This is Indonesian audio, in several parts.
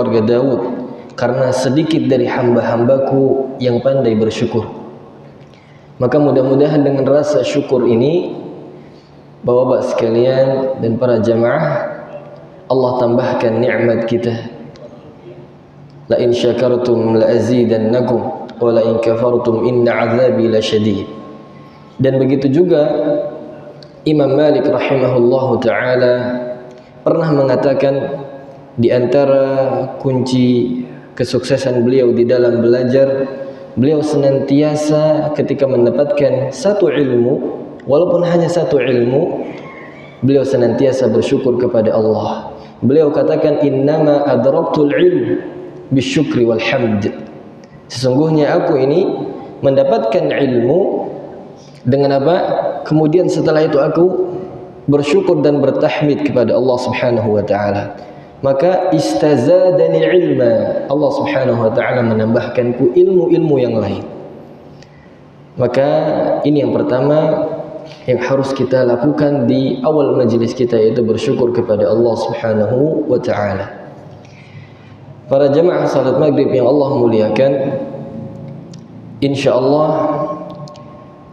keluarga Daud, karena sedikit dari hamba-hambaku yang pandai bersyukur. Maka mudah-mudahan dengan rasa syukur ini, Bapak-bapak sekalian dan para jamaah, Allah tambahkan nikmat kita. La in syakartum la azidannakum wa la in kafartum inna azabi lasyadid. Dan begitu juga Imam Malik rahimahullahu taala pernah mengatakan di antara kunci kesuksesan beliau di dalam belajar, beliau senantiasa ketika mendapatkan satu ilmu, walaupun hanya satu ilmu, beliau senantiasa bersyukur kepada Allah. Beliau katakan, innama adraktul ilm bisyukri wal hamd. Sesungguhnya aku ini mendapatkan ilmu dengan apa? Kemudian setelah itu aku bersyukur dan bertahmid kepada Allah Subhanahu wa taala. Maka istazadani ilma, Allah Subhanahu wa taala menambahkanku ilmu-ilmu yang lain. Maka ini yang pertama yang harus kita lakukan di awal majelis kita, yaitu bersyukur kepada Allah Subhanahu wa taala. Para jemaah salat maghrib yang Allah muliakan, insyaallah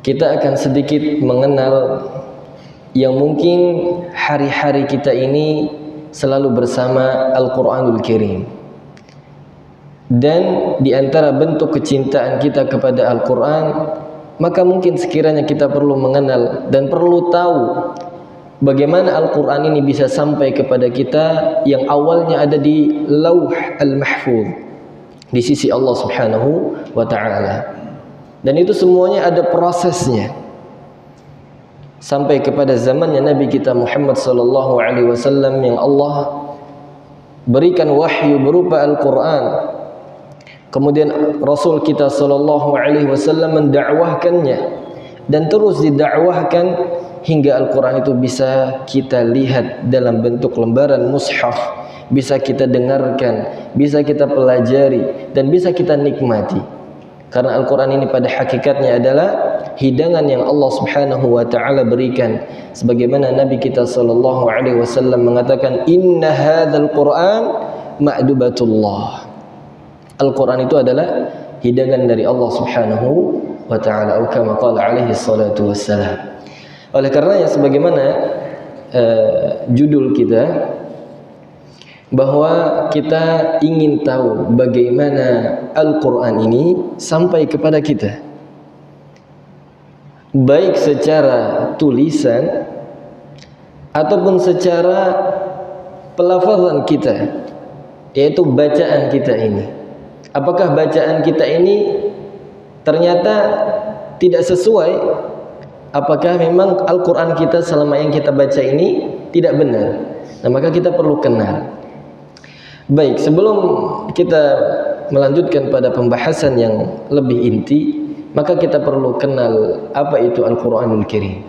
kita akan sedikit mengenal yang mungkin hari-hari kita ini selalu bersama Al-Quranul Karim. Dan di antara bentuk kecintaan kita kepada Al-Quran, maka mungkin sekiranya kita perlu mengenal dan perlu tahu bagaimana Al-Quran ini bisa sampai kepada kita yang awalnya ada di Lauh Al-Mahfuz di sisi Allah Subhanahu wa ta'ala. Dan itu semuanya ada prosesnya sampai kepada zamannya Nabi kita Muhammad sallallahu alaihi wasallam yang Allah berikan wahyu berupa Al-Quran. Kemudian Rasul kita sallallahu alaihi wasallam mendakwahkannya dan terus didakwahkan hingga Al-Quran itu bisa kita lihat dalam bentuk lembaran mushaf, bisa kita dengarkan, bisa kita pelajari, dan bisa kita nikmati. Karena Al-Quran ini pada hakikatnya adalah hidangan yang Allah Subhanahu wa ta'ala berikan. Sebagaimana Nabi kita sallallahu alaihi wasallam mengatakan, inna hadzal Qur'an ma'dubatullah. Al-Quran itu adalah hidangan dari Allah Subhanahu wa ta'ala, atau kama qala alaihi salatu wassalam. Oleh karenanya sebagaimana judul kita, bahwa kita ingin tahu bagaimana Al-Quran ini sampai kepada kita, baik secara tulisan ataupun secara pelafazan kita, yaitu bacaan kita ini. Apakah bacaan kita ini ternyata tidak sesuai? Apakah memang Al-Quran kita selama yang kita baca ini tidak benar? Nah, maka kita perlu kenal. Baik, sebelum kita melanjutkan pada pembahasan yang lebih inti, maka kita perlu kenal apa itu Al-Quranul Karim.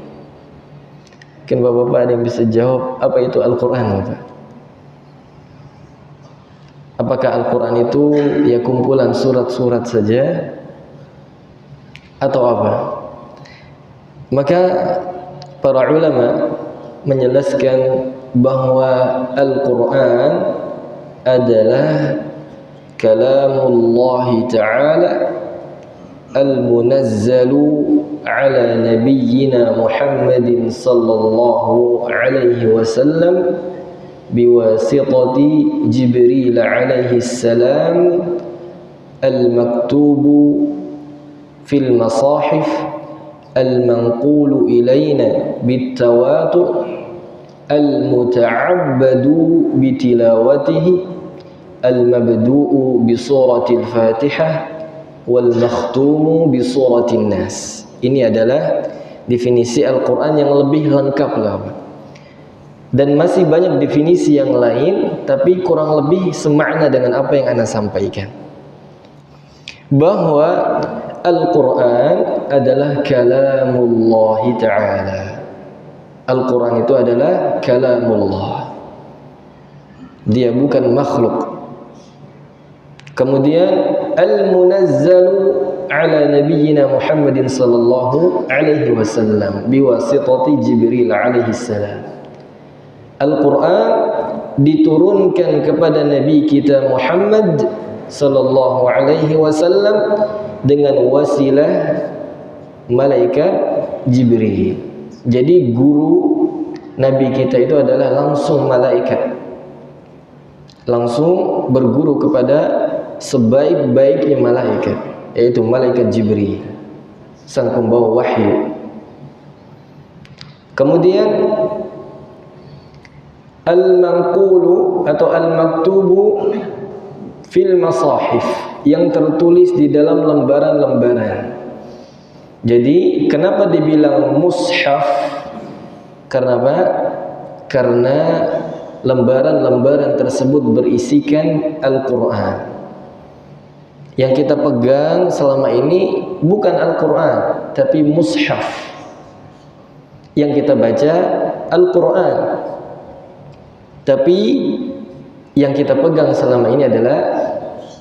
Mungkin bapak-bapak ada yang bisa jawab apa itu Al-Quran, Bapak? Apakah Al-Quran itu ya kumpulan surat-surat saja atau apa? Maka para ulama menjelaskan bahwa Al-Quran adalah kalamullah ta'ala al-munazzalu ala nabiyyina Muhammadin sallallahu alaihi wasallam biwasitati Jibril alaihi salam al-maktubu fil masahif al-manqulu ilayna bit-tawatur al-muta'abbadu bitilawatihi al-mabdu'u bi suratil Fatihah wal makhtumu bi suratin Nas. Ini adalah definisi Al-Quran yang lebih lengkap lah. Dan masih banyak definisi yang lain, tapi kurang lebih semakna dengan apa yang Anda sampaikan. Bahwa Al-Quran adalah kalamullah ta'ala. Al-Quran itu adalah kalamullah. Dia bukan makhluk. Kemudian al-munazzalu ala nabiyyina Muhammadin sallallahu alaihi wasallam biwasitati Jibril alaihi salam. Al-Quran diturunkan kepada Nabi kita Muhammad sallallahu alaihi wasallam dengan wasilah malaikat Jibril. Jadi guru Nabi kita itu adalah langsung malaikat, langsung berguru kepada sebaik-baiknya malaikat, yaitu malaikat Jibril, sang pembawa wahyu. Kemudian al-manqulu atau al-maktubu fil masahif, yang tertulis di dalam lembaran-lembaran. Jadi kenapa dibilang mushaf? Karena apa? Karena lembaran-lembaran tersebut berisikan Al-Quran. Yang kita pegang selama ini bukan Al-Quran, tapi mushaf. Yang kita baca Al-Quran, tapi yang kita pegang selama ini adalah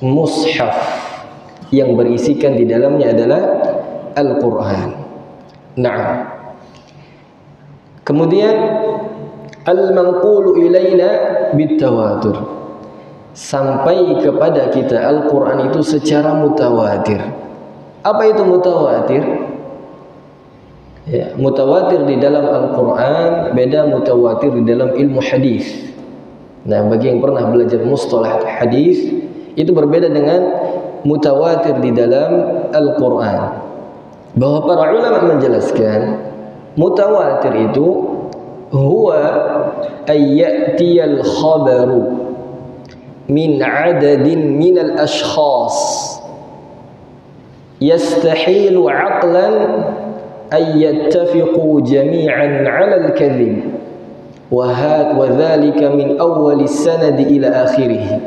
mushaf, yang berisikan di dalamnya adalah Al-Quran. Nah, kemudian al-manqulu ilaina bitawatur, sampai kepada kita Al-Quran itu secara mutawatir. Apa itu mutawatir? Ya, mutawatir di dalam Al-Quran beda mutawatir di dalam ilmu hadis. Nah, bagi yang pernah belajar mustalah hadis, itu berbeda dengan mutawatir di dalam Al-Quran. Bahwa para ulama menjelaskan mutawatir itu huwa ayyatiyal khabaru min adadin minal ashkhas yastahilu aqlan ay yattafiqu jami'an 'ala al-kadhib wa dhalika min awwali sanad ila akhirih.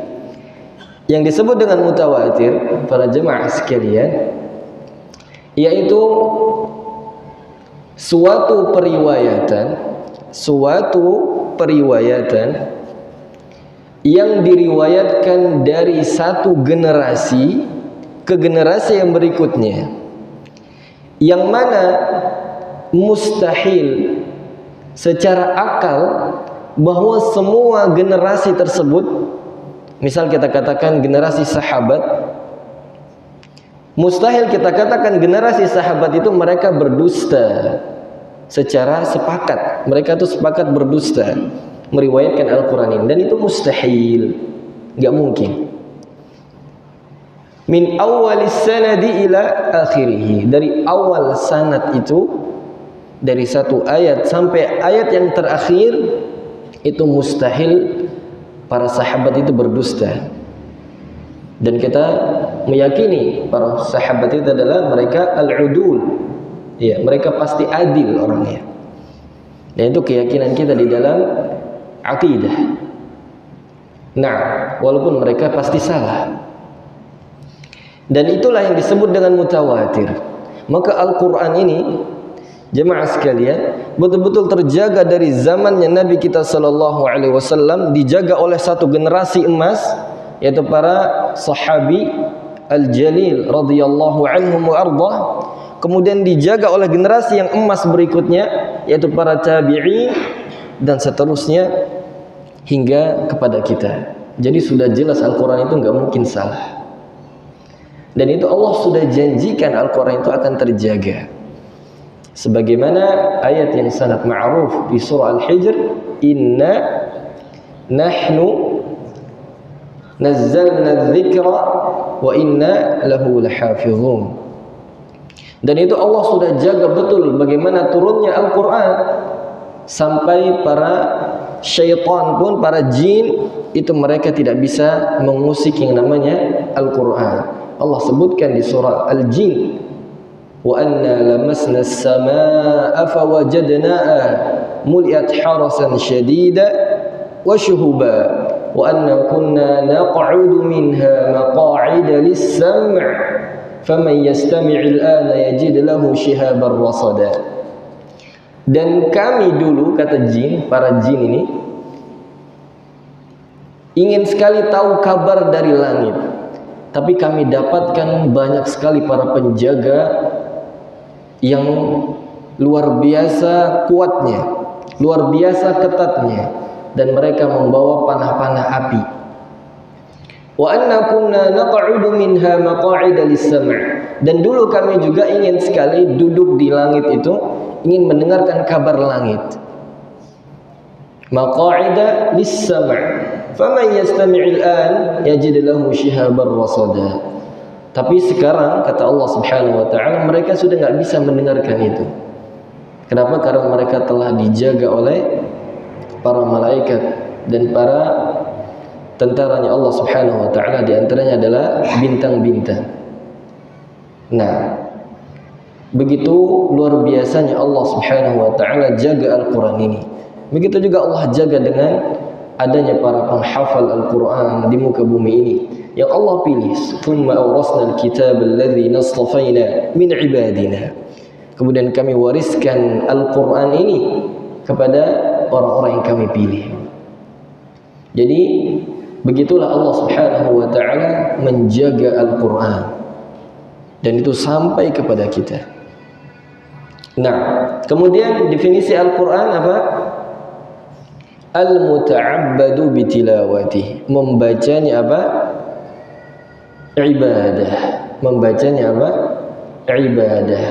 Yang disebut dengan mutawatir para jemaah sekalian, yaitu suatu periwayatan yang diriwayatkan dari satu generasi ke generasi yang berikutnya, yang mana mustahil secara akal bahwa semua generasi tersebut, misal kita katakan generasi sahabat, mustahil kita katakan generasi sahabat itu mereka berdusta secara sepakat. Mereka itu sepakat berdusta meriwayatkan Al-Quran ini, dan itu mustahil, nggak mungkin. Min awalis sanadi ila akhirih, dari awal sanad itu, dari satu ayat sampai ayat yang terakhir, itu mustahil para sahabat itu berdusta. Dan kita meyakini para sahabat itu adalah mereka al-udul, ya, mereka pasti adil orangnya. Dan itu keyakinan kita di dalam akidah. Nah, walaupun mereka pasti salah. Dan itulah yang disebut dengan mutawatir. Maka Al-Quran ini, jemaah sekalian, betul-betul terjaga dari zamannya Nabi kita sallallahu alaihi wasallam, dijaga oleh satu generasi emas, yaitu para sahabi al-jalil radhiyallahu anhum wa ardah. Kemudian dijaga oleh generasi yang emas berikutnya, yaitu para tabi'in, dan seterusnya hingga kepada kita. Jadi sudah jelas Al-Quran itu nggak mungkin salah. Dan itu Allah sudah janjikan Al-Quran itu akan terjaga. Sebagaimana ayat yang sangat ma'ruf di surah Al-Hijr, inna nahnu nazzalna dzikra wa inna lahu lahafizun. Dan itu Allah sudah jaga betul bagaimana turunnya Al-Quran, sampai para syaitan pun, para jin itu mereka tidak bisa mengusik yang namanya Al-Quran. Allah sebutkan di surah Al-Jin, wa anna lamasna as-samaa'a fawajadnaha mul'at harasan shadida wa shuhuba wa anna kunna naq'udu minha maq'ida lis-sam' faman yastami' al-ana yajid lahu shihaban rasada. Dan kami dulu, kata jin, para jin ini ingin sekali tahu kabar dari langit, tapi kami dapatkan banyak sekali para penjaga yang luar biasa kuatnya, luar biasa ketatnya. dan mereka membawa panah-panah api. Wa anna kunna naq'udu minha maq'ida lis-sam'. Dan dulu kami juga ingin sekali duduk di langit itu, ingin mendengarkan kabar langit. Maq'ida lis-sam'. Faman yastami' al-an yajid lahu shihaban rasada. Tapi sekarang kata Allah Subhanahu wa taala, mereka sudah enggak bisa mendengarkan itu. Kenapa? Karena mereka telah dijaga oleh para malaikat dan para tentaranya Allah Subhanahu wa taala, di antaranya adalah bintang-bintang. Nah, begitu luar biasanya Allah Subhanahu wa taala jaga Al-Qur'an ini. Begitu juga Allah jaga dengan adanya para penghafal Al-Qur'an di muka bumi ini yang Allah pilih. Tsumma awrasna al-kitaba alladzi nastafaina min ibadina. Kemudian kami wariskan Al-Qur'an ini kepada orang-orang yang kami pilih. Jadi begitulah Allah Subhanahu wa taala menjaga Al-Qur'an, dan itu sampai kepada kita. Nah, kemudian definisi Al-Qur'an apa? Al-muta'abbadu bitilawati. Membacanya apa? Ibadah. Membacanya apa? Ibadah.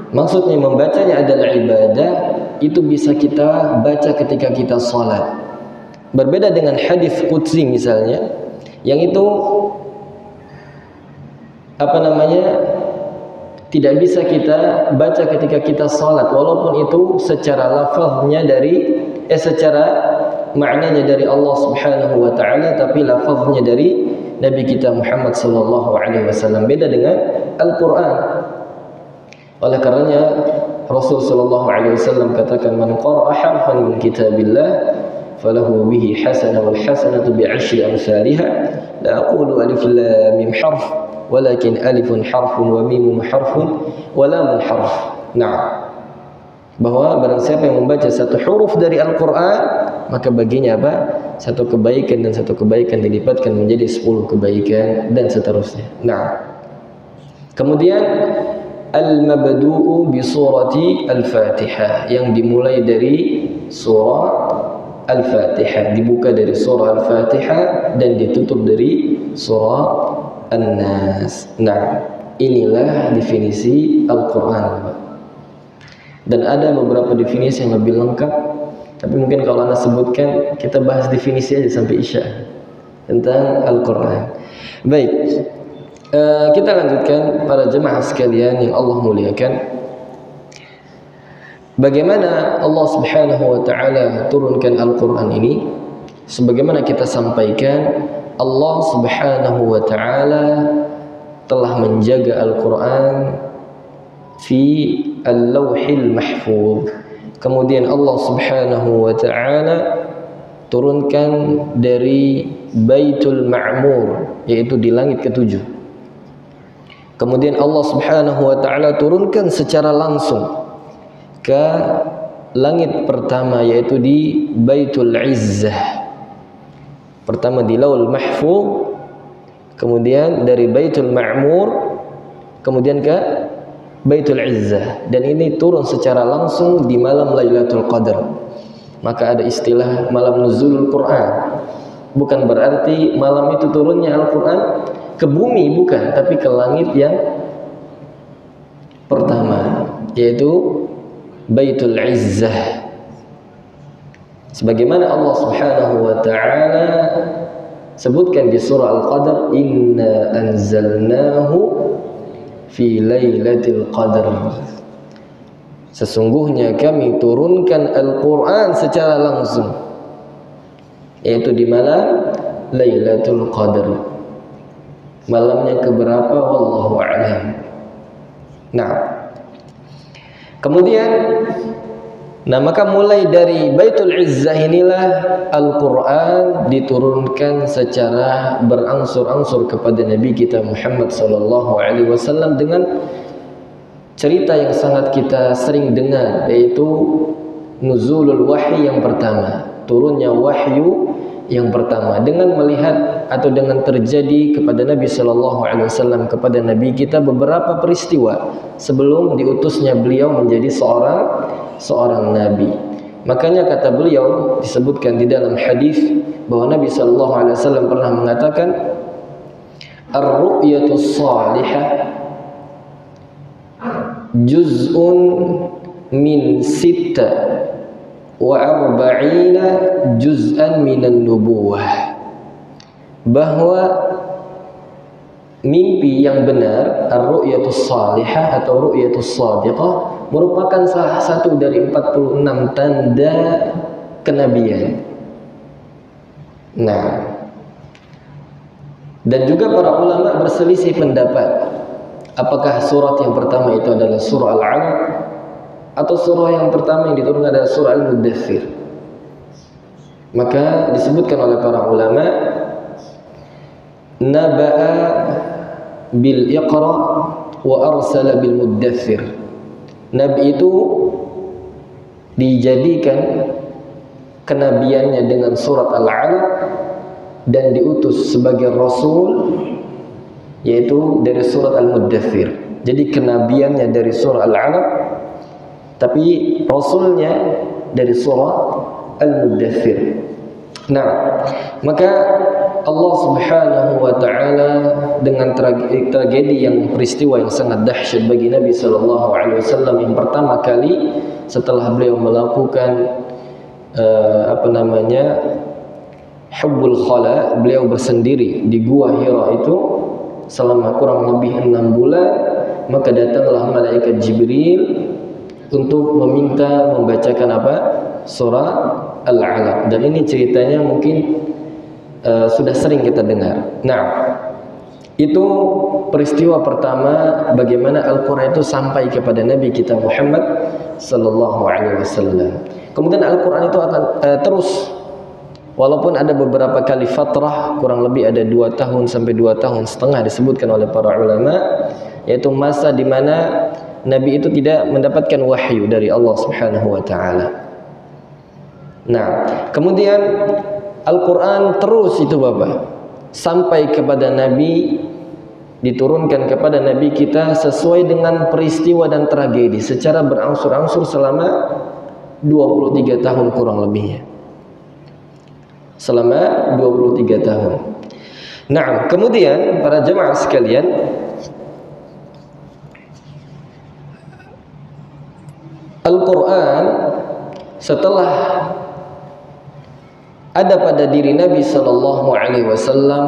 Maksudnya membacanya adalah ibadah. Itu bisa kita baca ketika kita salat. Berbeda dengan hadis qudsi misalnya, yang itu tidak bisa kita baca ketika kita salat, walaupun itu secara lafaznya secara maknanya dari Allah Subhanahu wa taala, tapi lafaznya dari Nabi kita Muhammad sallallahu alaihi wasallam. Beda dengan Al-Qur'an. Oleh karenanya Rasul sallallahu alaihi wasallam katakan, man qara'a harfan min kitabillah falahu bihi hasanah wal hasanatu bi'ashri amsalha. La aqulu alif lam mim harf walakin alifun harfun wa mimun harfun wa lamun harf. Nah, bahwa barang siapa yang membaca satu huruf dari Al-Qur'an, maka baginya apa? Satu kebaikan, dan satu kebaikan dilipatkan menjadi 10 kebaikan dan seterusnya. Nah, kemudian al-mabdu'u bi surati Al-Fatihah, yang dimulai dari surah Al-Fatihah, dibuka dari surah Al-Fatihah dan ditutup dari surah An-Nas. Nah, inilah definisi Al-Quran. Dan ada beberapa definisi yang lebih lengkap, tapi mungkin kalau Anda sebutkan, kita bahas definisi aja sampai Isya tentang Al-Quran. Baik, kita lanjutkan para jemaah sekalian yang Allah muliakan. Bagaimana Allah Subhanahu wa taala turunkan Al-Qur'an ini? Sebagaimana kita sampaikan, Allah Subhanahu wa taala telah menjaga Al-Qur'an fi Al-Lauhil Mahfuz. Kemudian Allah Subhanahu wa taala turunkan dari Baitul Ma'mur, yaitu di langit ketujuh. Kemudian Allah Subhanahu wa taala turunkan secara langsung ke langit pertama, yaitu di Baitul Izzah. Pertama di Lauhul Mahfuz, kemudian dari Baitul Ma'mur, kemudian ke Baitul Izzah. Dan ini turun secara langsung di malam Lailatul Qadar. Maka ada istilah malam nuzulul Quran. Bukan berarti malam itu turunnya Al-Quran ke bumi, bukan, tapi ke langit yang pertama, yaitu Baitul Izzah. Sebagaimana Allah Subhanahu wa taala sebutkan di surah Al-Qadar, inna anzalnahu fi lailatul qadar. Sesungguhnya kami turunkan Al-Qur'an secara langsung, yaitu di malam Lailatul Qadar. Malamnya keberapa wallahu a'lam. Nah, kemudian maka mulai dari Baitul Izzah inilah Al-Quran diturunkan secara berangsur-angsur kepada Nabi kita Muhammad SAW dengan cerita yang sangat kita sering dengar, yaitu nuzulul wahyi yang pertama, turunnya wahyu yang pertama, dengan melihat atau dengan terjadi kepada Nabi SAW, kepada Nabi kita beberapa peristiwa sebelum diutusnya beliau menjadi seorang Nabi. Makanya kata beliau disebutkan di dalam hadis bahwa Nabi sallallahu alaihi wasallam pernah mengatakan ar-ru'yatus salihah juz'un min sitta wa arba'ina juz'an minan nubuwah, bahwa mimpi yang benar, ar-ru'yatus salihah atau ru'yatus shadiqah, merupakan salah satu dari 46 tanda kenabian. Nah, dan juga para ulama berselisih pendapat apakah surat yang pertama itu adalah surah Al-'Alaq atau surah yang pertama yang diturunkan adalah surah Al-Muddathir. Maka disebutkan oleh para ulama, naba'a bil iqra wa arsala bil muddathir. Nabi itu dijadikan kenabiannya dengan surat Al-'Alaq dan diutus sebagai rasul yaitu dari surat Al-Muddathir. Jadi kenabiannya dari surah Al-'Alaq tapi rasulnya dari surah Al-Muddathir. Nah, maka Allah Subhanahu wa taala dengan tragedi yang peristiwa yang sangat dahsyat bagi Nabi sallallahu alaihi wasallam yang pertama kali setelah beliau melakukan hubbul khala, beliau bersendiri di gua Hira itu selama kurang lebih 6 bulan, maka datanglah malaikat Jibril untuk meminta membacakan surah Al-'Alaq. Dan ini ceritanya mungkin sudah sering kita dengar. Nah, itu peristiwa pertama bagaimana Al-Quran itu sampai kepada Nabi kita Muhammad sallallahu alaihi wasallam. Kemudian Al-Quran itu akan terus, walaupun ada beberapa kali fatrah, kurang lebih ada 2 tahun sampai 2 tahun setengah disebutkan oleh para ulama, yaitu masa di mana Nabi itu tidak mendapatkan wahyu dari Allah Subhanahu wa taala. Nah, kemudian Al-Quran terus itu Bapak sampai kepada Nabi, diturunkan kepada Nabi kita sesuai dengan peristiwa dan tragedi secara berangsur-angsur selama 23 tahun kurang lebihnya. Selama 23 tahun. Nah, kemudian para jemaah sekalian, Al-Quran setelah ada pada diri Nabi sallallahu alaihi wasallam,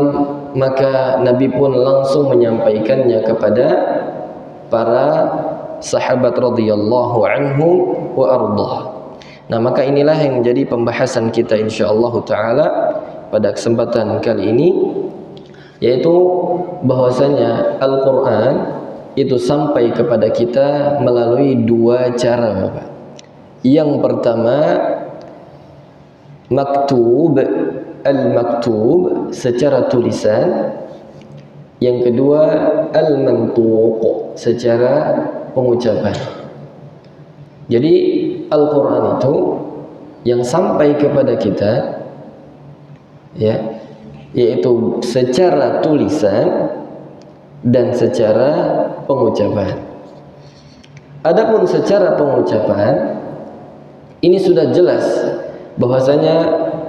maka Nabi pun langsung menyampaikannya kepada para sahabat radhiyallahu anhum wa ardah. Nah, maka inilah yang menjadi pembahasan kita insyaallah taala pada kesempatan kali ini, yaitu bahwasanya Al-Quran itu sampai kepada kita melalui 2 cara Bapak. Yang pertama maktub, al-maktub secara tulisan. Yang kedua al-mantuq secara pengucapan. Jadi Al-Quran itu yang sampai kepada kita ya, yaitu secara tulisan dan secara pengucapan. Adapun secara pengucapan, ini sudah jelas bahwasanya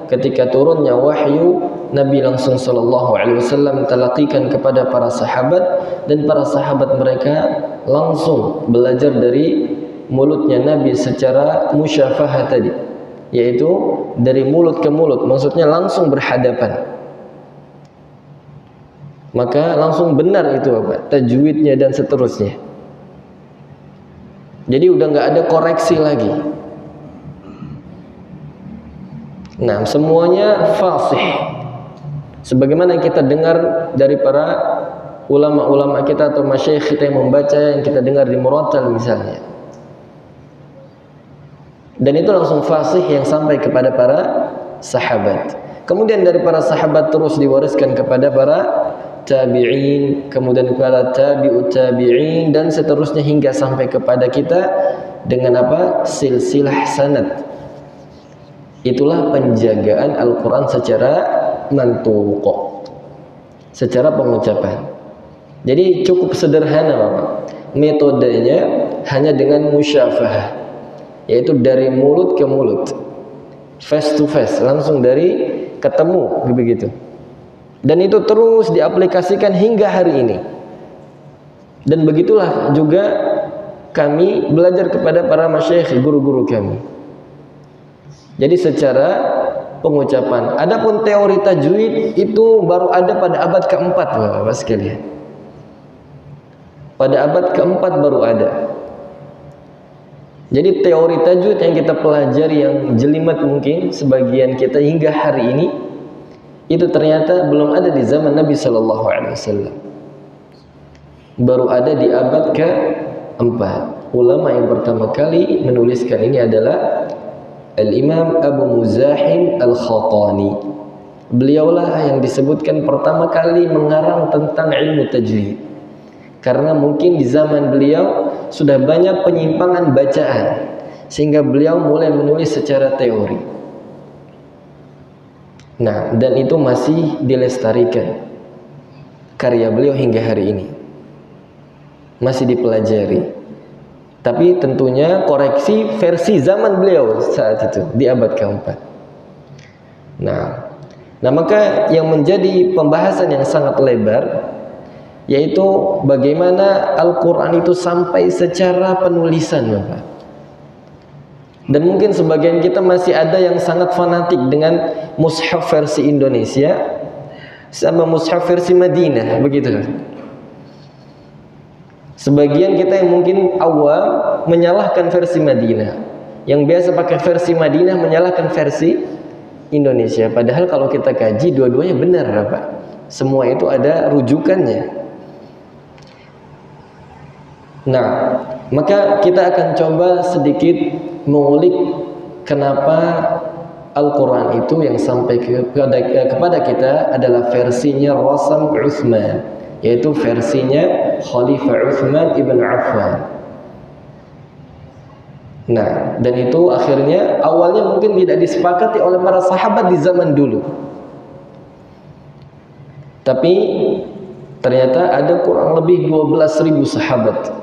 ketika turunnya wahyu, Nabi langsung sallallahu alaihi wasallam talaqikan kepada para sahabat, dan para sahabat mereka langsung belajar dari mulutnya Nabi secara musyafahah tadi, yaitu dari mulut ke mulut, maksudnya langsung berhadapan. Maka langsung benar itu Bapak, tajwidnya dan seterusnya. Jadi udah nggak ada koreksi lagi. Nah, semuanya fasih. Sebagaimana yang kita dengar dari para ulama-ulama kita atau masyayikh kita yang membaca, yang kita dengar di Murattal misalnya. Dan itu langsung fasih yang sampai kepada para sahabat. Kemudian dari para sahabat terus diwariskan kepada para tabi'in, kemudian kepada tabi'ut tabi'in, dan seterusnya hingga sampai kepada kita dengan silsilah sanad. Itulah penjagaan Al-Quran secara mantuq, secara pengucapan. Jadi cukup sederhana Bapak. Metodenya hanya dengan musyafahah, yaitu dari mulut ke mulut. face to face, langsung dari ketemu begitu. Dan itu terus diaplikasikan hingga hari ini. Dan begitulah juga kami belajar kepada para masyayikh, guru-guru kami. Jadi secara pengucapan. Adapun teori tajwid itu baru ada pada abad keempat, Bapak sekalian. Pada abad keempat baru ada. Jadi teori tajwid yang kita pelajari yang jelimet mungkin sebagian kita hingga hari ini, itu ternyata belum ada di zaman Nabi Sallallahu Alaihi Wasallam. Baru ada di abad keempat. Ulama yang pertama kali menuliskan ini adalah Al-Imam Abu Muzahim Al-Khatani. Beliaulah yang disebutkan pertama kali mengarang tentang ilmu tajwid. Karena mungkin di zaman beliau sudah banyak penyimpangan bacaan, sehingga beliau mulai menulis secara teori. Nah, dan itu masih dilestarikan. Karya beliau hingga hari ini masih dipelajari. Tapi tentunya koreksi versi zaman beliau saat itu di abad keempat. Nah, maka yang menjadi pembahasan yang sangat lebar yaitu bagaimana Al-Quran itu sampai secara penulisan, Bapak. Dan mungkin sebagian kita masih ada yang sangat fanatik dengan mushaf versi Indonesia sama mushaf versi Madinah, begitu. Sebagian kita yang mungkin awam menyalahkan versi Madinah, yang biasa pakai versi Madinah menyalahkan versi Indonesia. Padahal kalau kita kaji dua-duanya benar, Bapak. Semua itu ada rujukannya. Nah, maka kita akan coba sedikit mengulik kenapa Al-Quran itu yang sampai kepada kita adalah versinya Rasam Utsman, yaitu versinya Khalifah Utsman ibn Affan. Nah, dan itu akhirnya awalnya mungkin tidak disepakati oleh para sahabat di zaman dulu. Tapi ternyata ada kurang lebih 12.000 sahabat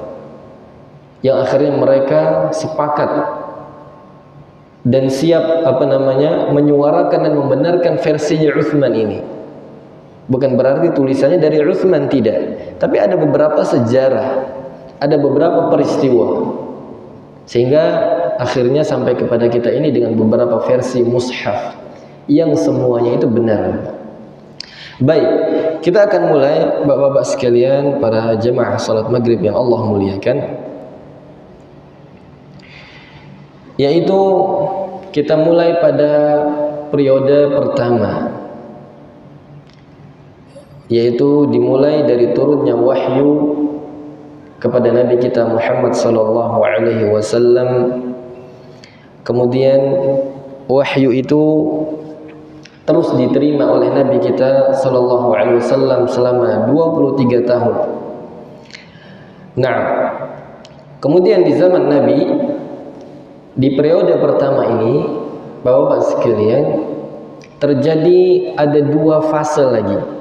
yang akhirnya mereka sepakat dan siap menyuarakan dan membenarkan versinya Utsman ini. Bukan berarti tulisannya dari Utsman, tidak, tapi ada beberapa sejarah, ada beberapa peristiwa, sehingga akhirnya sampai kepada kita ini dengan beberapa versi mushaf yang semuanya itu benar. Baik, kita akan mulai, Bapak-bapak sekalian, para jemaah salat maghrib yang Allah muliakan, yaitu kita mulai pada periode pertama, yaitu dimulai dari turunnya wahyu kepada Nabi kita Muhammad sallallahu alaihi wasallam. Kemudian wahyu itu terus diterima oleh Nabi kita sallallahu alaihi wasallam selama 23 tahun. Nah, kemudian di zaman Nabi, di periode pertama ini, Bapak-bapak sekalian, terjadi ada dua fase lagi.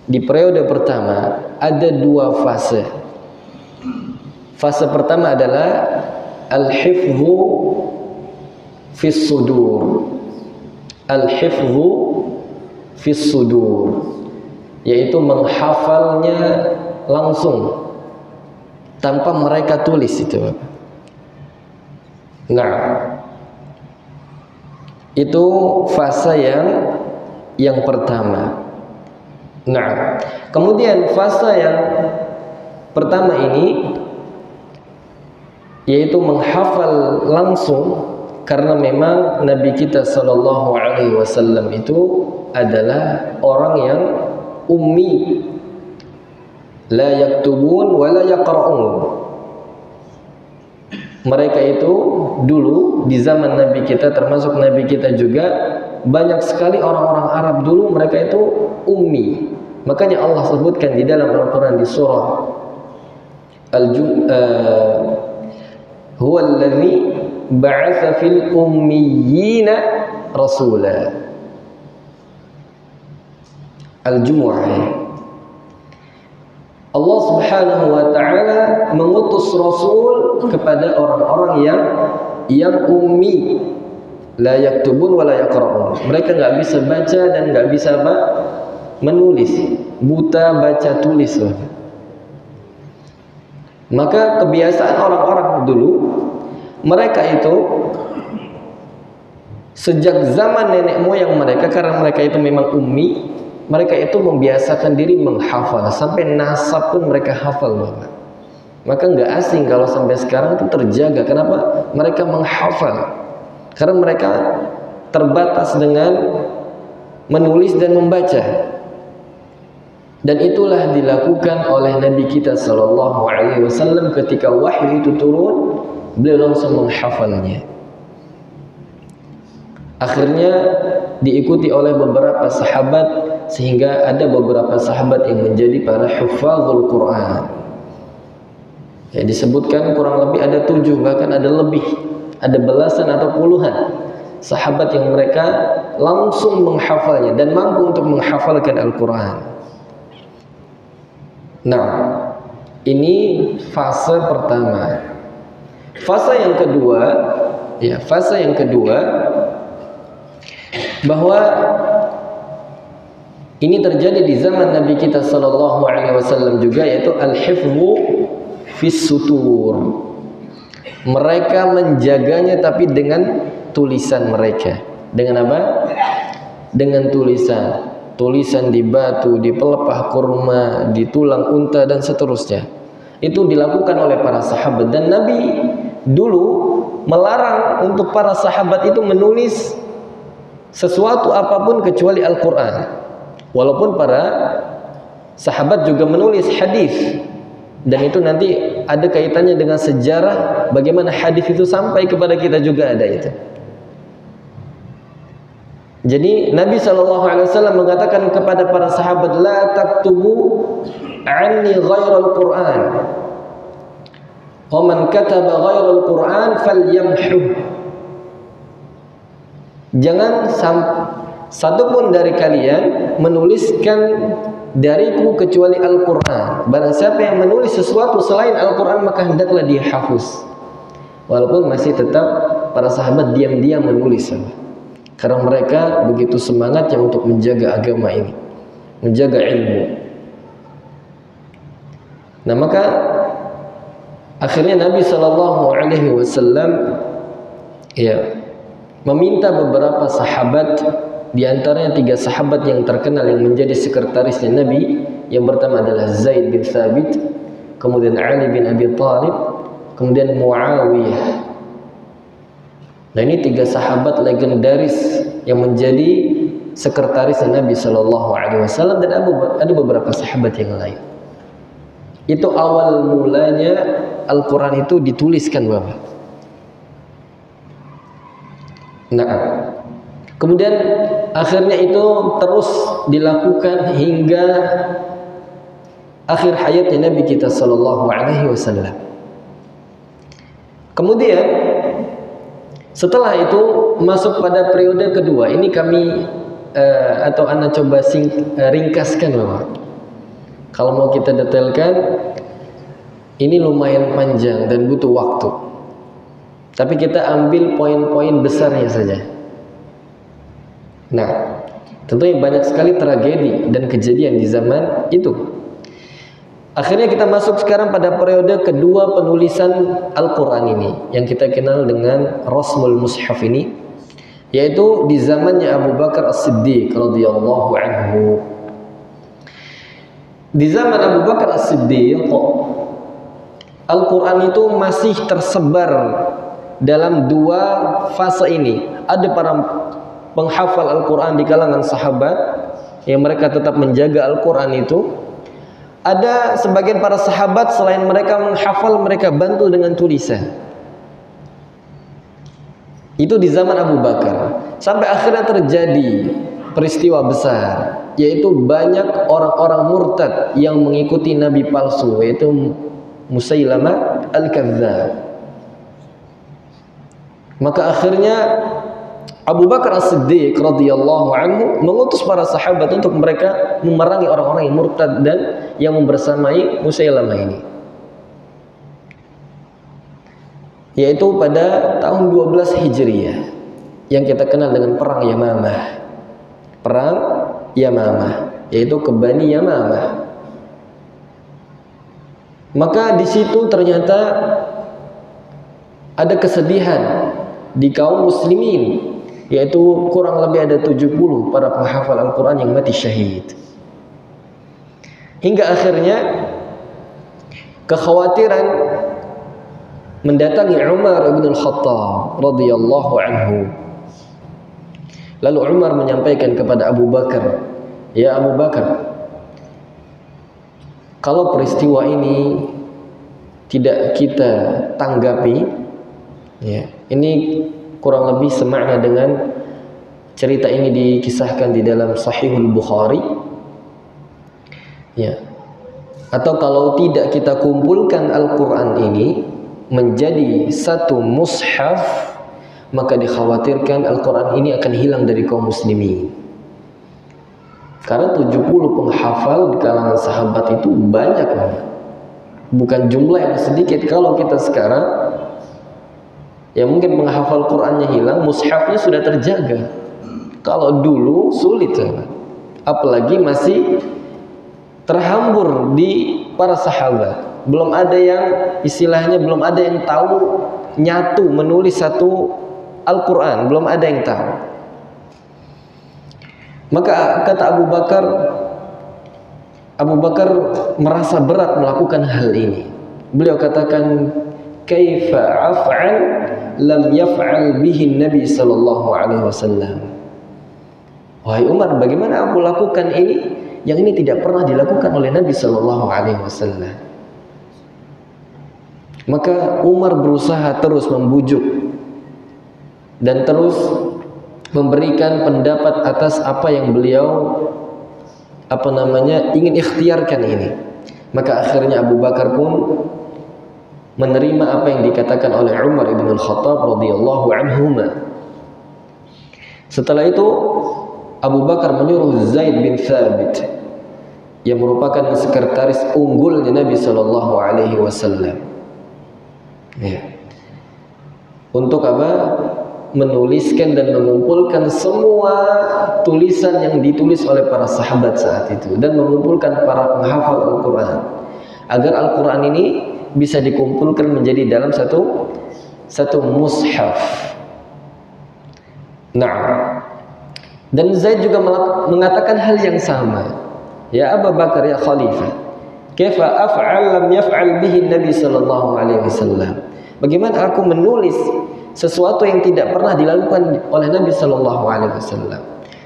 Di periode pertama ada dua fase. Fase pertama adalah al-hifdhu fis sudur. Al-hifdhu fis sudur, yaitu menghafalnya langsung tanpa mereka tulis itu, Bapak. Nah, itu fase yang pertama. Nah, kemudian fase yang pertama ini yaitu menghafal langsung, karena memang Nabi kita sallallahu alaihi wasallam itu adalah orang yang ummi, la yaktubun wa la yaqra'un. Mereka itu dulu di zaman Nabi kita, termasuk Nabi kita juga, banyak sekali orang-orang Arab dulu mereka itu ummi. Makanya Allah sebutkan di dalam Al-Quran di surah huwa alladhi ba'atha fil ummiyina rasula. Al-Jumu'ah. Allah Subhanahu wa ta'ala mengutus Rasul kepada orang-orang yang ummi. la yaktubun wa la yaqra'un. Mereka nggak bisa baca dan nggak bisa apa? Menulis, buta baca tulis. Maka kebiasaan orang-orang dulu, mereka itu sejak zaman nenek moyang mereka, karena mereka itu memang ummi, mereka itu membiasakan diri menghafal, sampai nasab pun mereka hafal Bapak. Maka nggak asing kalau sampai sekarang itu terjaga. Kenapa? Mereka menghafal, karena mereka terbatas dengan menulis dan membaca. Dan itulah dilakukan oleh Nabi kita sallallahu alaihi wasallam ketika wahyu itu turun, beliau langsung menghafalnya. Akhirnya diikuti oleh beberapa sahabat, sehingga ada beberapa sahabat yang menjadi para hufazul Quran. Ya, disebutkan kurang lebih ada 7, bahkan ada lebih, ada belasan atau puluhan sahabat yang mereka langsung menghafalnya dan mampu untuk menghafalkan Al-Quran. Nah, ini fase pertama. Fase yang kedua, ya, fase yang kedua bahwa ini terjadi di zaman Nabi kita sallallahu alaihi wasallam juga, yaitu al-hifdzu fis sutur. Mereka menjaganya tapi dengan tulisan mereka. Dengan apa? Dengan tulisan. Tulisan di batu, di pelepah kurma, di tulang unta dan seterusnya. Itu dilakukan oleh para sahabat, dan Nabi dulu melarang untuk para sahabat itu menulis sesuatu apapun kecuali Al-Quran. Walaupun para sahabat juga menulis hadis, dan itu nanti ada kaitannya dengan sejarah bagaimana hadis itu sampai kepada kita juga ada itu. Jadi Nabi SAW mengatakan kepada para sahabat, la taktubu anni ghairal Quran, wa man kataba ghairal Quran falyamhu. Jangan satupun dari kalian menuliskan dariku kecuali Al-Quran. Barang siapa yang menulis sesuatu selain Al-Quran, maka hendaklah dia hafuz. Walaupun masih tetap para sahabat diam-diam menulis, karena mereka begitu semangatnya untuk menjaga agama ini, menjaga ilmu. Nah, maka akhirnya Nabi SAW ya meminta beberapa sahabat, di antaranya 3 sahabat yang terkenal yang menjadi sekretarisnya Nabi. Yang pertama adalah Zaid bin Thabit, kemudian Ali bin Abi Thalib, kemudian Muawiyah. Nah, ini 3 sahabat legendaris yang menjadi sekretaris Nabi Shallallahu Alaihi Wasallam, dan ada beberapa sahabat yang lain. Itu awal mulanya Al-Quran itu dituliskan, Bapak. Nah, kemudian akhirnya itu terus dilakukan hingga akhir hayatnya Nabi kita Shallallahu Alaihi Wasallam. Kemudian setelah itu masuk pada periode kedua. Ini kami atau Anda coba ringkaskan, Bapak. Kalau mau kita detailkan, ini lumayan panjang dan butuh waktu. Tapi kita ambil poin-poin besarnya saja. Nah, tentunya banyak sekali tragedi dan kejadian di zaman itu. Akhirnya kita masuk sekarang pada periode kedua penulisan Al-Quran ini, yang kita kenal dengan Rasmul Mushaf ini, yaitu di zamannya Abu Bakar As-Siddiq radhiyallahu anhu. Di zaman Abu Bakar As-Siddiq, Al-Quran itu masih tersebar dalam 2 fase ini. Ada para penghafal Al-Quran di kalangan sahabat yang mereka tetap menjaga Al-Quran itu. Ada sebagian para sahabat selain mereka menghafal, mereka bantu dengan tulisan. Itu di zaman Abu Bakar. Sampai akhirnya terjadi peristiwa besar, yaitu banyak orang-orang murtad yang mengikuti nabi palsu, yaitu Musailamah Al-Kadzdzab. Maka akhirnya Abu Bakar As-Siddiq radhiyallahu anhu mengutus para sahabat untuk mereka memerangi orang-orang yang murtad dan yang membersamai Musailamah ini. Yaitu pada tahun 12 Hijriyah. yang kita kenal dengan perang Yamamah. Perang Yamamah, yaitu ke Bani Yamamah. Maka di situ ternyata ada kesedihan di kaum muslimin, yaitu kurang lebih ada 70 para penghafal Al-Quran yang mati syahid. Hingga akhirnya kekhawatiran mendatangi Umar bin Al-Khattab radhiyallahu anhu. Lalu Umar menyampaikan kepada Abu Bakar, "Ya Abu Bakar, kalau peristiwa ini tidak kita tanggapi, ya, ini kurang lebih semakna dengan cerita ini dikisahkan di dalam Sahihul Bukhari, ya. Atau kalau tidak kita kumpulkan Al-Quran ini menjadi satu mushaf, maka dikhawatirkan Al-Quran ini akan hilang dari kaum muslimin." Karena 70 penghafal di kalangan sahabat itu banyak, bukan jumlah yang sedikit. Kalau kita sekarang, ya mungkin penghafal Qur'annya hilang, mushafnya sudah terjaga. Kalau dulu sulit, apalagi masih terhambur di para sahabat. Belum ada yang istilahnya, belum ada yang tahu nyatu menulis satu Al-Quran, belum ada yang tahu. Maka kata Abu Bakar merasa berat melakukan hal ini. Beliau katakan, "Kaifa af'al lam yaf'al bihi Nabi sallallahu alaihi wasallam." Wahai Umar, bagaimana aku lakukan ini yang ini tidak pernah dilakukan oleh Nabi sallallahu alaihi wasallam? Maka Umar berusaha terus membujuk dan terus memberikan pendapat atas apa yang beliau ingin ikhtiarkan ini. Maka akhirnya Abu Bakar pun menerima apa yang dikatakan oleh Umar ibn Al-Khattab radhiyallahu anhuma. Setelah itu Abu Bakar menyuruh Zaid bin Thabit yang merupakan sekretaris unggulnya Nabi sallallahu alaihi wasallam, ya, untuk apa? Menuliskan dan mengumpulkan semua tulisan yang ditulis oleh para sahabat saat itu dan mengumpulkan para penghafal Al-Quran agar Al-Quran ini bisa dikumpulkan menjadi dalam satu mushaf. Nah, dan Zaid juga mengatakan hal yang sama. "Ya Abu Bakar, ya Khalifah, kaifa af'al lam yaf'al bihi Nabi sallallahu alaihi wasallam?" Bagaimana aku menulis sesuatu yang tidak pernah dilakukan oleh Nabi sallallahu alaihi wasallam?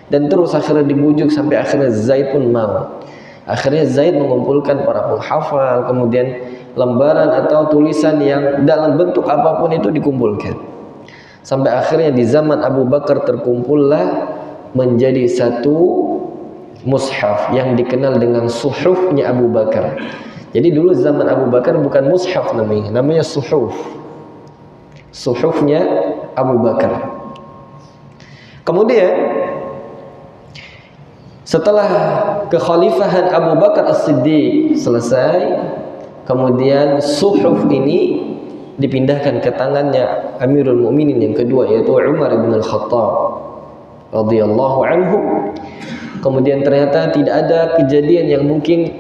Dan terus akhirnya dibujuk sampai akhirnya Zaid pun mau. Akhirnya Zaid mengumpulkan para penghafal, kemudian lembaran atau tulisan yang dalam bentuk apapun itu dikumpulkan. Sampai akhirnya di zaman Abu Bakar terkumpullah menjadi satu mushaf yang dikenal dengan suhufnya Abu Bakar. Jadi dulu zaman Abu Bakar bukan mushaf namanya suhuf. Suhufnya Abu Bakar. Kemudian setelah kekhalifahan Abu Bakar As-Siddiq selesai, kemudian suhuf ini dipindahkan ke tangannya Amirul Mukminin yang kedua, yaitu Umar bin Al-Khattab radhiyallahu anhu. Kemudian ternyata tidak ada kejadian yang mungkin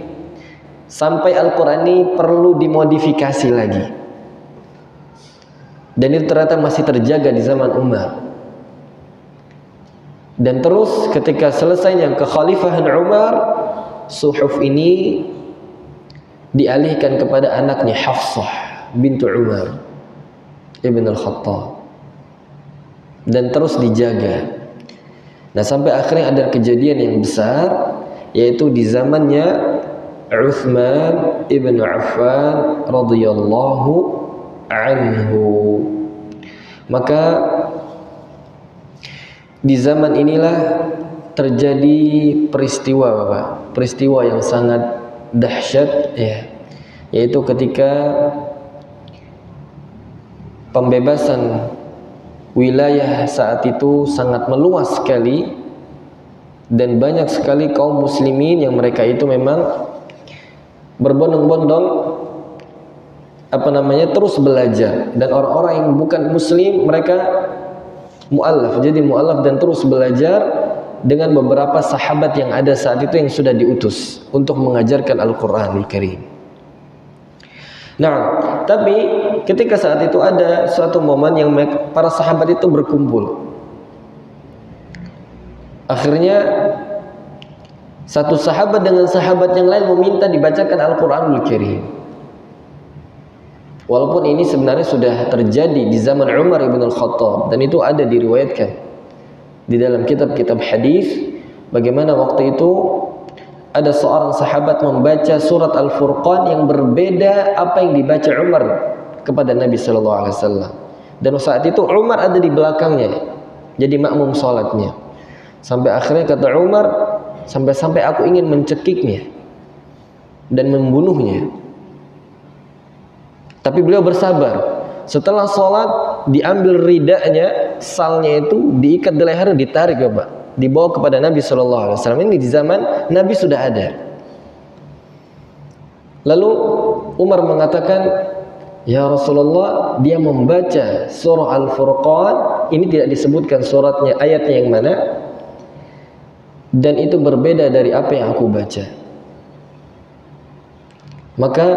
sampai Al-Quran ini perlu dimodifikasi lagi. Dan itu ternyata masih terjaga di zaman Umar. Dan terus ketika selesainya kekhalifahan Umar, suhuf ini dialihkan kepada anaknya Hafsah bintu Umar ibn Al-Khattab dan terus dijaga. Nah, sampai akhirnya ada kejadian yang besar, yaitu di zamannya Utsman ibn Affan radhiyallahu anhu. Maka di zaman inilah terjadi peristiwa yang sangat dahsyat, ya, yaitu ketika pembebasan wilayah saat itu sangat meluas sekali dan banyak sekali kaum muslimin yang mereka itu memang berbondong-bondong terus belajar, dan orang-orang yang bukan muslim mereka mu'allaf. Jadi mu'allaf dan terus belajar dengan beberapa sahabat yang ada saat itu yang sudah diutus untuk mengajarkan Al-Qur'anul Karim. Nah, tapi ketika saat itu ada suatu momen yang para sahabat itu berkumpul. Akhirnya satu sahabat dengan sahabat yang lain meminta dibacakan Al-Qur'anul Karim. Walaupun ini sebenarnya sudah terjadi di zaman Umar ibn al-Khattab, dan itu ada diriwayatkan di dalam kitab-kitab hadis bagaimana waktu itu ada seorang sahabat membaca surat Al-Furqan yang berbeda apa yang dibaca Umar kepada Nabi sallallahu alaihi wasallam. Dan saat itu Umar ada di belakangnya, jadi makmum salatnya. Sampai akhirnya kata Umar, sampai-sampai aku ingin mencekiknya dan membunuhnya. Tapi beliau bersabar. Setelah sholat diambil ridanya, salnya itu diikat di leher, ditarik Bapak, dibawa kepada Nabi Shallallahu Alaihi Wasallam. Ini di zaman Nabi sudah ada. Lalu Umar mengatakan, ya Rasulullah, dia membaca surah Al-Furqan. Ini tidak disebutkan suratnya, ayatnya yang mana, dan itu berbeda dari apa yang aku baca. Maka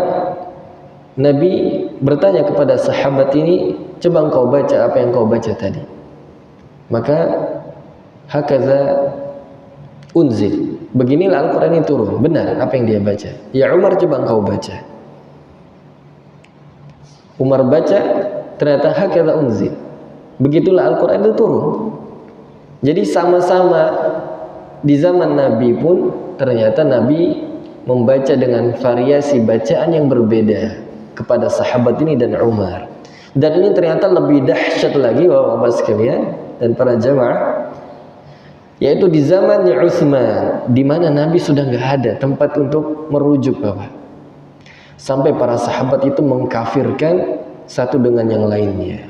Nabi bertanya kepada sahabat ini, coba engkau baca apa yang kau baca tadi. Maka hakaza unzil, beginilah Al-Quran ini turun, benar apa yang dia baca. Ya Umar, coba engkau baca. Umar baca, ternyata hakaza unzil, begitulah Al-Quran itu turun. Jadi sama-sama di zaman Nabi pun ternyata Nabi membaca dengan variasi bacaan yang berbeda kepada sahabat ini dan Umar. Dan ini ternyata lebih dahsyat lagi Bapak-bapak sekalian dan para jamaah, yaitu di zamannya Utsman, di mana Nabi sudah nggak ada tempat untuk merujuk Bapak. Sampai para sahabat itu mengkafirkan satu dengan yang lainnya.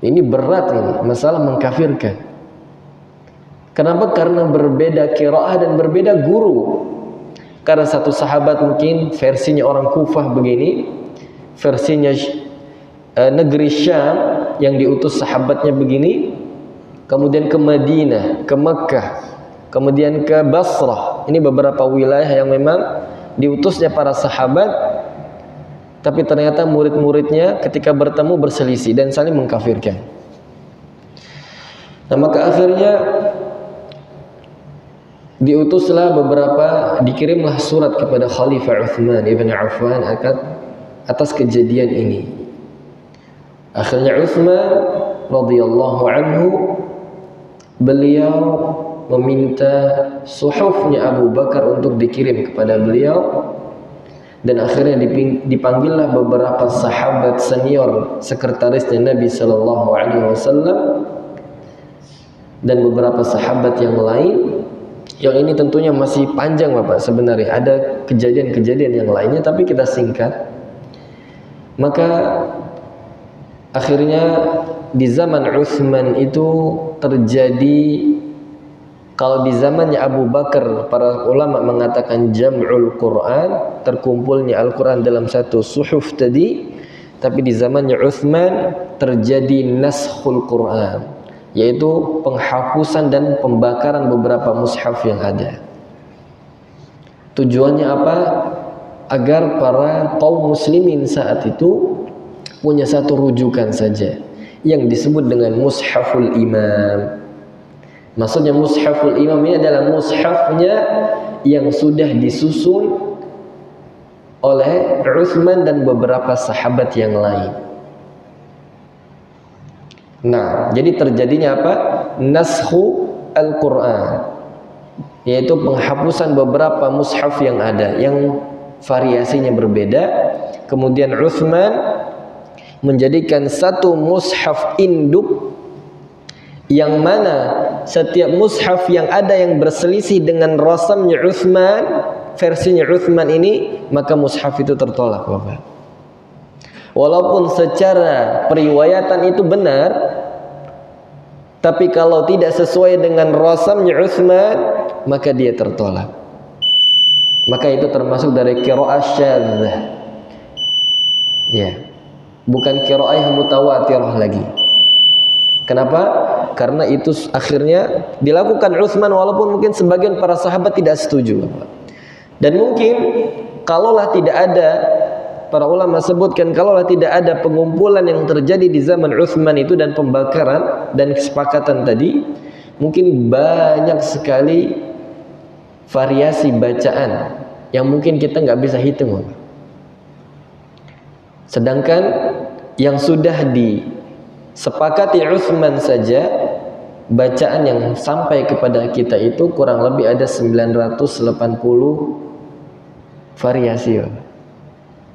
Ini berat ini, masalah mengkafirkan. Kenapa? Karena berbeda qiraah dan berbeda guru. Karena satu sahabat mungkin versinya orang Kufah begini, versinya negeri Syam yang diutus sahabatnya begini, kemudian ke Madinah, ke Mekkah, kemudian ke Basrah. Ini beberapa wilayah yang memang diutusnya para sahabat, tapi ternyata murid-muridnya ketika bertemu berselisih dan saling mengkafirkan. Nah, maka akhirnya diutuslah dikirimlah surat kepada Khalifah Utsman ibn Affan atas kejadian ini. Akhirnya Utsman radhiyallahu anhu, beliau meminta suhufnya Abu Bakar untuk dikirim kepada beliau, dan akhirnya dipanggillah beberapa sahabat senior sekretarisnya Nabi sallallahu alaihi wasallam dan beberapa sahabat yang lain. Yang ini tentunya masih panjang Bapak, sebenarnya ada kejadian-kejadian yang lainnya, tapi kita singkat. Maka akhirnya di zaman Utsman itu terjadi, kalau di zamannya Abu Bakar para ulama mengatakan jam'ul Quran, terkumpulnya Al-Quran dalam satu suhuf tadi. Tapi di zamannya Utsman terjadi naskhul Quran, yaitu penghapusan dan pembakaran beberapa mushaf yang ada. Tujuannya apa? Agar para kaum muslimin saat itu punya satu rujukan saja yang disebut dengan mushaful imam. Maksudnya mushaful imam ini adalah mushafnya yang sudah disusun oleh Utsman dan beberapa sahabat yang lain. Nah, jadi terjadinya apa? Naskhu Al-Quran, yaitu penghapusan beberapa mushaf yang ada, yang variasinya berbeda. Kemudian Utsman menjadikan satu mushaf induk, yang mana setiap mushaf yang ada yang berselisih dengan rasamnya Utsman, versinya Utsman ini, maka mushaf itu tertolak Bapak. Walaupun secara periwayatan itu benar, tapi kalau tidak sesuai dengan rasamnya Utsman, maka dia tertolak. Maka itu termasuk dari qiraah syadzah. Ya. Bukan qiraah yang mutawatirah lagi. Kenapa? Karena itu akhirnya dilakukan Utsman walaupun mungkin sebagian para sahabat tidak setuju, Bapak. Dan mungkin kalaulah tidak ada, para ulama sebutkan, kalaulah tidak ada pengumpulan yang terjadi di zaman Utsman itu dan pembakaran dan kesepakatan tadi, mungkin banyak sekali variasi bacaan yang mungkin kita nggak bisa hitung. Sedangkan yang sudah disepakati Utsman saja, bacaan yang sampai kepada kita itu kurang lebih ada 980 variasi.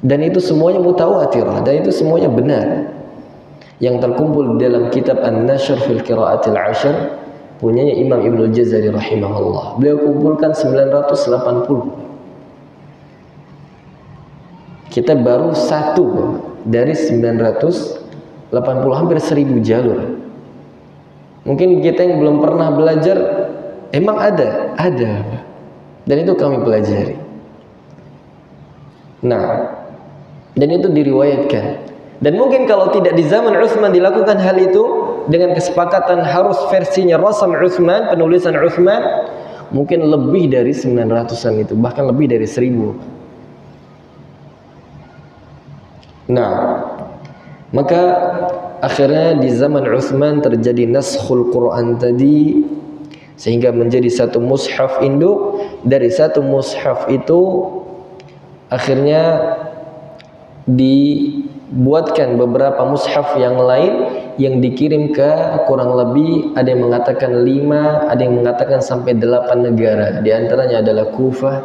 Dan itu semuanya mutawatirah, dan itu semuanya benar. Yang terkumpul di dalam kitab An-Nashr fil Qira'atil Ashr punyanya Imam Ibnul Jazari rahimahullah. Beliau kumpulkan 980. Kita baru satu dari 980, hampir 1000 jalur. Mungkin kita yang belum pernah belajar, emang ada. Dan itu kami pelajari. Nah, dan itu diriwayatkan. Dan mungkin kalau tidak di zaman Utsman dilakukan hal itu dengan kesepakatan harus versinya Rasam Utsman, penulisan Utsman, mungkin lebih dari 900-an itu, bahkan lebih dari 1000. Nah, maka akhirnya di zaman Utsman terjadi naskhul Quran tadi, sehingga menjadi satu mushaf induk. Dari satu mushaf itu akhirnya dibuatkan beberapa mushaf yang lain yang dikirim ke kurang lebih, ada yang mengatakan 5, ada yang mengatakan sampai 8 negara. Di antaranya adalah Kufah,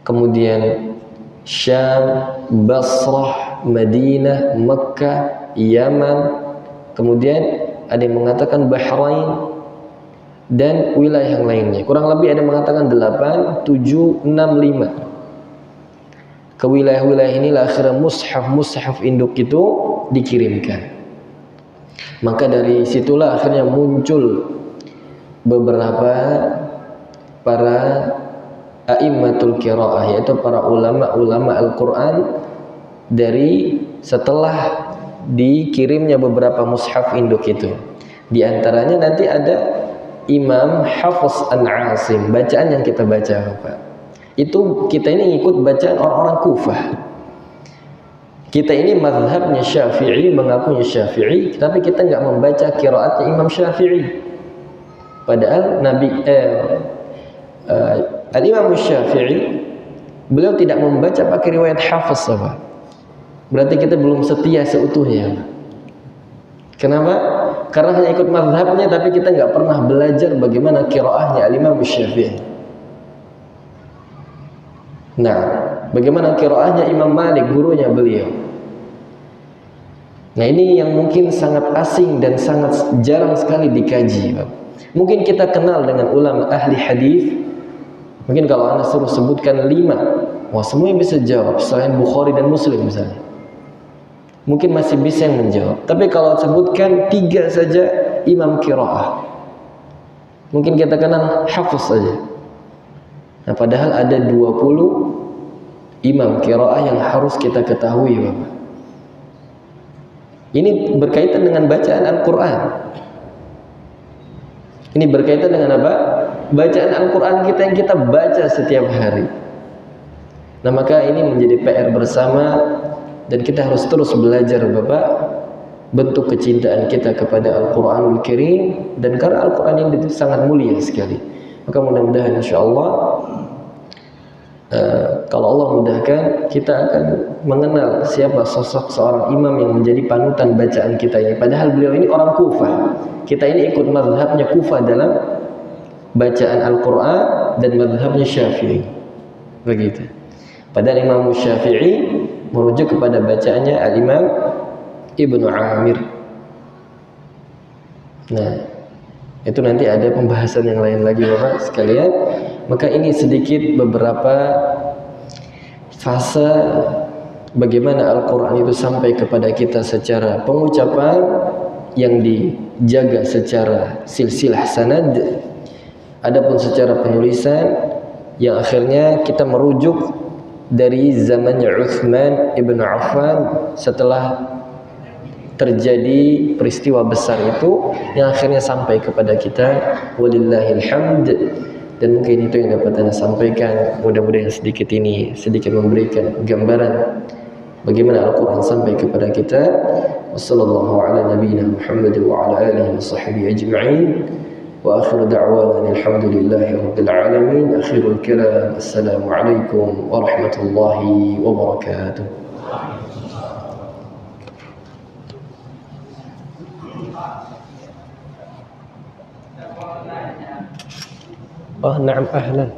kemudian Syam, Basrah, Madinah, Mekkah, Yaman, kemudian ada yang mengatakan Bahrain dan wilayah yang lainnya. Kurang lebih ada yang mengatakan 8, 7, 6, 5. Ke wilayah-wilayah inilah akhirnya mushaf induk itu dikirimkan. Maka dari situlah akhirnya muncul beberapa para a'immatul qiraah, yaitu para ulama Al-Quran dari setelah dikirimnya beberapa mushaf induk itu. Di antaranya nanti ada Imam Hafiz An-Asim, bacaan yang kita baca, Bapak. Itu kita ini ngikut bacaan orang-orang Kufah. Kita ini mazhabnya Syafi'i, mengakunya Syafi'i, tapi kita nggak membaca qiraatnya Imam Syafi'i. Padahal Al-Imam Syafi'i, beliau tidak membaca pakai riwayat Hafiz, apa? Berarti kita belum setia seutuhnya. Kenapa? Karena hanya ikut mazhabnya, tapi kita nggak pernah belajar bagaimana qiraahnya Al-Imam Syafi'i. Nah, bagaimana qiraahnya Imam Malik, gurunya beliau. Nah, ini yang mungkin sangat asing dan sangat jarang sekali dikaji. Mungkin kita kenal dengan ulama ahli hadis. Mungkin kalau Anda suruh sebutkan 5, wah semuanya bisa jawab, selain Bukhari dan Muslim misalnya. Mungkin masih bisa yang menjawab. Tapi kalau sebutkan 3 saja imam qiraah, mungkin kita kenal Hafiz saja. Nah, padahal ada 20 imam qiraah yang harus kita ketahui, Bapak. Ini berkaitan dengan bacaan Al-Quran. Ini berkaitan dengan apa? Bacaan Al-Quran kita yang kita baca setiap hari. Nah, maka ini menjadi PR bersama, dan kita harus terus belajar, Bapak, bentuk kecintaan kita kepada Al-Quranul Karim. Dan karena Al-Quran ini sangat mulia sekali, maka mudah-mudahan insyaallah kalau Allah mudahkan, kita akan mengenal siapa sosok seorang imam yang menjadi panutan bacaan kita ini. Padahal beliau ini orang Kufah. Kita ini ikut mazhabnya Kufah dalam bacaan Al-Quran dan mazhabnya Syafi'i. Begitu. Padahal Imam Syafi'i merujuk kepada bacaannya Al-Imam Ibnu Amir. Nah, itu nanti ada pembahasan yang lain lagi, Bapak sekalian. Maka ini sedikit beberapa fase bagaimana Al-Quran itu sampai kepada kita secara pengucapan yang dijaga secara silsilah sanad, adapun secara penulisan yang akhirnya kita merujuk dari zamannya Utsman ibn Affan setelah terjadi peristiwa besar itu yang akhirnya sampai kepada kita. Walillahil hamd. Dan mungkin itu yang dapat Anda sampaikan. Mudah-mudahan sedikit memberikan gambaran bagaimana Al-Quran sampai kepada kita. Wassallallahu ala nabiyyina Muhammad wa ala alihi wa sahbihi ajma'in. Wa akhiru da'wana alhamdulillahi rabbil alamin. Akhirul kalam, assalamualaikum warahmatullahi wabarakatuh. Oh, na'am, ahlan.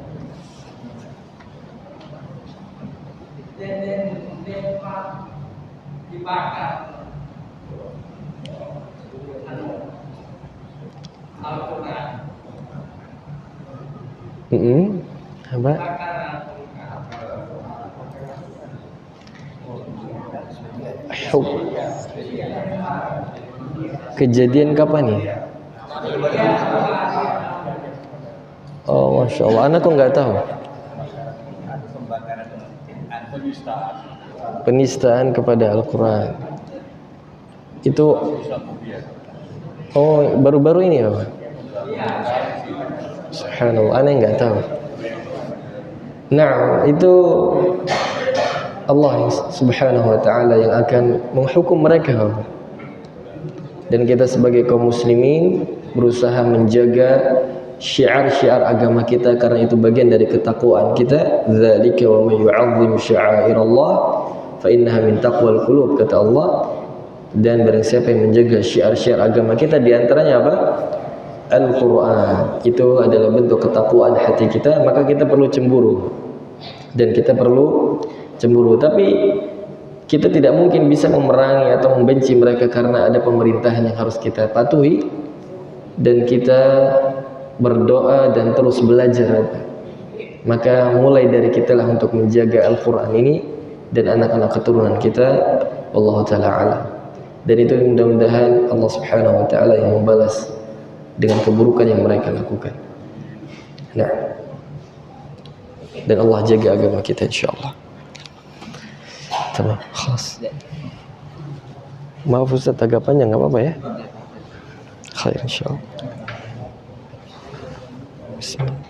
Apa? Kejadian kapan nih? Oh, Masya Allah, anak kok nggak tahu. Penistaan kepada Al-Quran. Itu, oh, baru-baru ini apa? Subhanallah, anak nggak tahu. Nah, itu Allah Subhanahu wa ta'ala yang akan menghukum mereka. Dan kita sebagai kaum muslimin berusaha menjaga syiar-syiar agama kita, karena itu bagian dari ketakwaan kita. Dzalika wa may yu'azzim sya'airallah fa innaha min taqwal qulub, kata Allah. Dan barang siapa yang menjaga syiar-syiar agama kita, di antaranya apa? Al-Quran. Itu adalah bentuk ketakwaan hati kita. Maka kita perlu cemburu, dan kita perlu cemburu. Tapi kita tidak mungkin bisa memerangi atau membenci mereka, karena ada pemerintahan yang harus kita patuhi. Dan kita berdoa dan terus belajar. Maka mulai dari kita lah untuk menjaga Al-Quran ini dan anak-anak keturunan kita. Wallahu ta'ala a'lam. Dan itu mudah-mudahan Allah Subhanahu wa ta'ala yang membalas dengan keburukan yang mereka lakukan. Nah, dan Allah jaga agama kita insyaallah. Tamam, khalas. Maaf Ustaz, agak panjang, enggak apa-apa ya? Khair insyaallah. Bismillah.